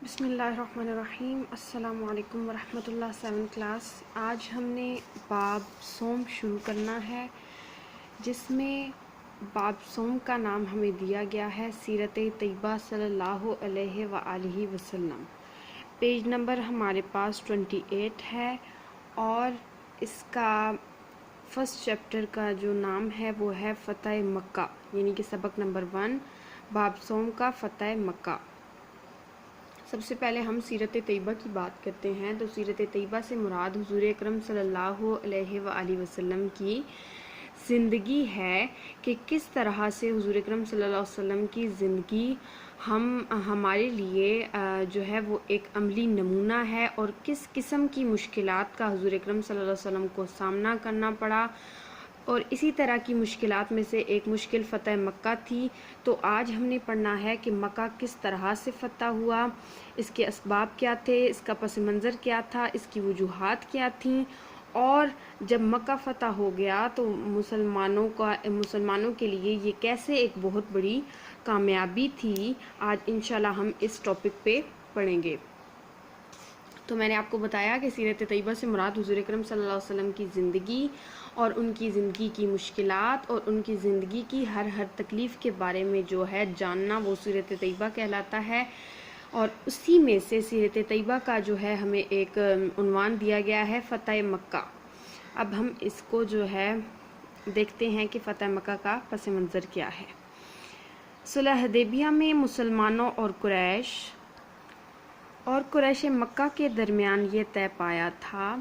بسم اللہ الرحمن الرحیم۔ السلام علیکم ورحمۃ اللہ۔ 7 کلاس، آج ہم نے باب صوم شروع کرنا ہے، جس میں باب صوم کا نام ہمیں دیا گیا ہے سیرت طیبہ صلی اللہ علیہ وآلہ وسلم۔ پیج نمبر ہمارے پاس 28 ہے، اور اس کا فرسٹ چیپٹر کا جو نام ہے وہ ہے فتح مکہ، یعنی کہ سبق نمبر 1 باب صوم کا فتح مکہ۔ سب سے پہلے ہم سیرت طیبہ کی بات کرتے ہیں، تو سیرت طیبہ سے مراد حضور اکرم صلی اللہ علیہ وآلہ وسلم کی زندگی ہے، کہ کس طرح سے حضور اکرم صلی اللہ علیہ وسلم کی زندگی ہمارے لیے جو ہے وہ ایک عملی نمونہ ہے، اور کس قسم کی مشکلات کا حضور اکرم صلی اللہ علیہ وسلم کو سامنا کرنا پڑا، اور اسی طرح کی مشکلات میں سے ایک مشکل فتح مکہ تھی۔ تو آج ہم نے پڑھنا ہے کہ مکہ کس طرح سے فتح ہوا، اس کے اسباب کیا تھے، اس کا پس منظر کیا تھا، اس کی وجوہات کیا تھیں، اور جب مکہ فتح ہو گیا تو مسلمانوں کے لیے یہ کیسے ایک بہت بڑی کامیابی تھی۔ آج انشاءاللہ ہم اس ٹاپک پہ پڑھیں گے۔ تو میں نے آپ کو بتایا کہ سیرت طیبہ سے مراد حضور اکرم صلی اللہ علیہ وسلم کی زندگی اور ان کی زندگی کی مشکلات اور ان کی زندگی کی ہر تکلیف کے بارے میں جو ہے جاننا، وہ سیرت طیبہ کہلاتا ہے۔ اور اسی میں سے سیرت طیبہ کا جو ہے ہمیں ایک عنوان دیا گیا ہے فتح مکہ۔ اب ہم اس کو جو ہے دیکھتے ہیں کہ فتح مکہ کا پس منظر کیا ہے۔ صلح حدیبیہ میں مسلمانوں اور قریش مکہ کے درمیان یہ طے پایا تھا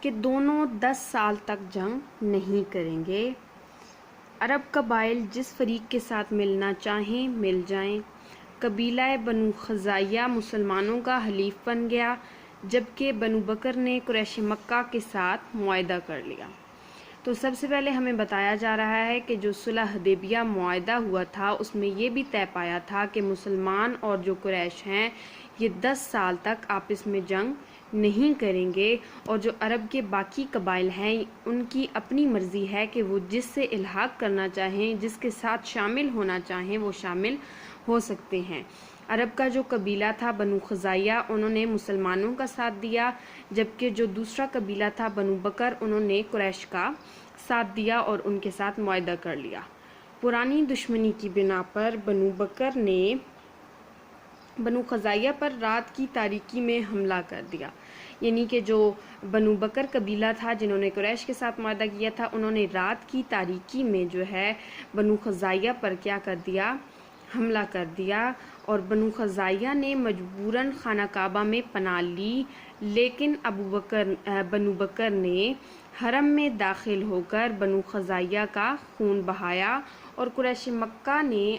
کہ دونوں 10 سال تک جنگ نہیں کریں گے۔ عرب قبائل جس فریق کے ساتھ ملنا چاہیں مل جائیں۔ قبیلہ بنو خزاعیہ مسلمانوں کا حلیف بن گیا، جبکہ بنو بکر نے قریش مکہ کے ساتھ معاہدہ کر لیا۔ تو سب سے پہلے ہمیں بتایا جا رہا ہے کہ جو صلح حدیبیہ معاہدہ ہوا تھا، اس میں یہ بھی طے پایا تھا کہ مسلمان اور جو قریش ہیں یہ 10 سال تک آپس میں جنگ نہیں کریں گے، اور جو عرب کے باقی قبائل ہیں ان کی اپنی مرضی ہے کہ وہ جس سے الحاق کرنا چاہیں، جس کے ساتھ شامل ہونا چاہیں وہ شامل ہو سکتے ہیں۔ عرب کا جو قبیلہ تھا بنو خزاعیہ، انہوں نے مسلمانوں کا ساتھ دیا، جبکہ جو دوسرا قبیلہ تھا بنو بکر، انہوں نے قریش کا ساتھ دیا اور ان کے ساتھ معاہدہ کر لیا۔ پرانی دشمنی کی بنا پر بنو بکر نے بنو خزاعیہ پر رات کی تاریکی میں حملہ کر دیا، یعنی کہ جو بنو بکر قبیلہ تھا جنہوں نے قریش کے ساتھ معاہدہ کیا تھا، انہوں نے رات کی تاریکی میں جو ہے بنو خزاعیہ پر کیا کر دیا، حملہ کر دیا، اور بنو خزاعیہ نے مجبوراً خانہ کعبہ میں پناہ لی، لیکن بنو بکر نے حرم میں داخل ہو کر بنو خزاعیہ کا خون بہایا، اور قریش مکہ نے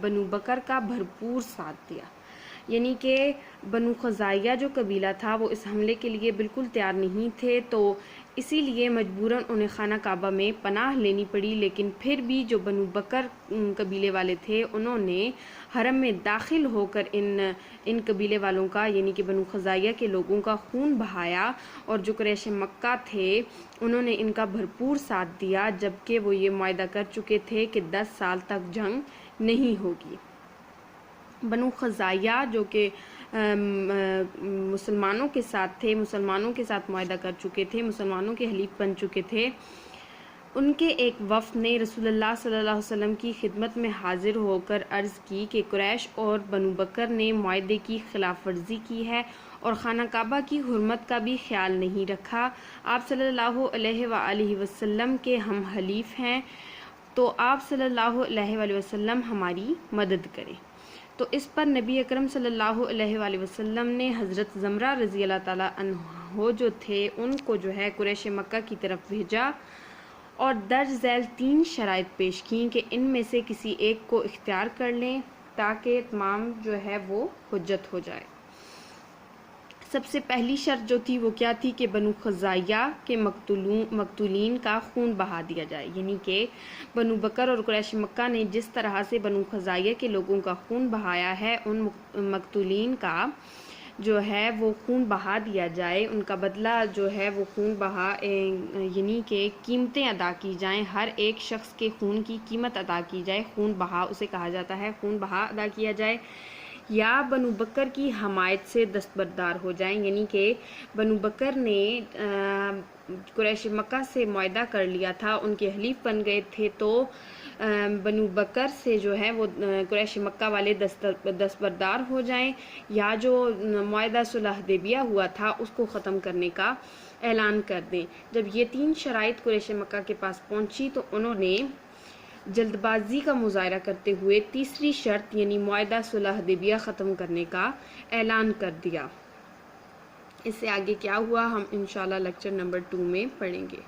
بنو بکر کا بھرپور ساتھ دیا۔ یعنی کہ بنو خزاعیہ جو قبیلہ تھا وہ اس حملے کے لیے بالکل تیار نہیں تھے، تو اسی لیے مجبوراً انہیں خانہ کعبہ میں پناہ لینی پڑی، لیکن پھر بھی جو بنو بکر قبیلے والے تھے انہوں نے حرم میں داخل ہو کر ان قبیلے والوں کا، یعنی کہ بنو خزاعیہ کے لوگوں کا خون بہایا، اور جو قریش مکہ تھے انہوں نے ان کا بھرپور ساتھ دیا، جبکہ وہ یہ معاہدہ کر چکے تھے کہ 10 سال تک جنگ نہیں ہوگی۔ بنو خزاعیہ جو کہ مسلمانوں کے ساتھ تھے، مسلمانوں کے ساتھ معاہدہ کر چکے تھے، مسلمانوں کے حلیف بن چکے تھے، ان کے ایک وفد نے رسول اللہ صلی اللہ علیہ وسلم کی خدمت میں حاضر ہو کر عرض کی کہ قریش اور بنو بکر نے معاہدے کی خلاف ورزی کی ہے اور خانہ کعبہ کی حرمت کا بھی خیال نہیں رکھا۔ آپ صلی اللہ علیہ وآلہ وسلم کے ہم حلیف ہیں، تو آپ صلی اللہ علیہ وآلہ وسلم ہماری مدد کریں۔ تو اس پر نبی اکرم صلی اللہ علیہ وآلہ وسلم نے حضرت زمرہ رضی اللہ تعالیٰ عنہ جو تھے ان کو جو ہے قریش مکہ کی طرف بھیجا، اور درج ذیل 3 شرائط پیش کیں کہ ان میں سے کسی ایک کو اختیار کر لیں تاکہ تمام جو ہے وہ حجت ہو جائے۔ سب سے پہلی شرط جو تھی وہ کیا تھی کہ بنو خزاعیہ کے مقتولین کا خون بہا دیا جائے، یعنی کہ بنو بکر اور قریش مکہ نے جس طرح سے بنو خزاعیہ کے لوگوں کا خون بہایا ہے، ان مقتولین کا جو ہے وہ خون بہا دیا جائے، ان کا بدلہ جو ہے وہ خون بہا، یعنی کہ قیمتیں ادا کی جائیں، ہر ایک شخص کے خون کی قیمت ادا کی جائے، خون بہا اسے کہا جاتا ہے، خون بہا ادا کیا جائے۔ یا بنو بکر کی حمایت سے دستبردار ہو جائیں، یعنی کہ بنو بکر نے قریش مکہ سے معاہدہ کر لیا تھا، ان کے حلیف بن گئے تھے، تو بنو بکر سے جو ہے وہ قریش مکہ والے دستبردار ہو جائیں، یا جو معاہدہ صلح حدیبیہ ہوا تھا اس کو ختم کرنے کا اعلان کر دیں۔ جب یہ 3 شرائط قریش مکہ کے پاس پہنچی تو انہوں نے جلد بازی کا مظاہرہ کرتے ہوئے تیسری شرط یعنی معاہدہ صلح حدیبیہ ختم کرنے کا اعلان کر دیا۔ اس سے آگے کیا ہوا ہم انشاءاللہ لیکچر نمبر 2 میں پڑھیں گے۔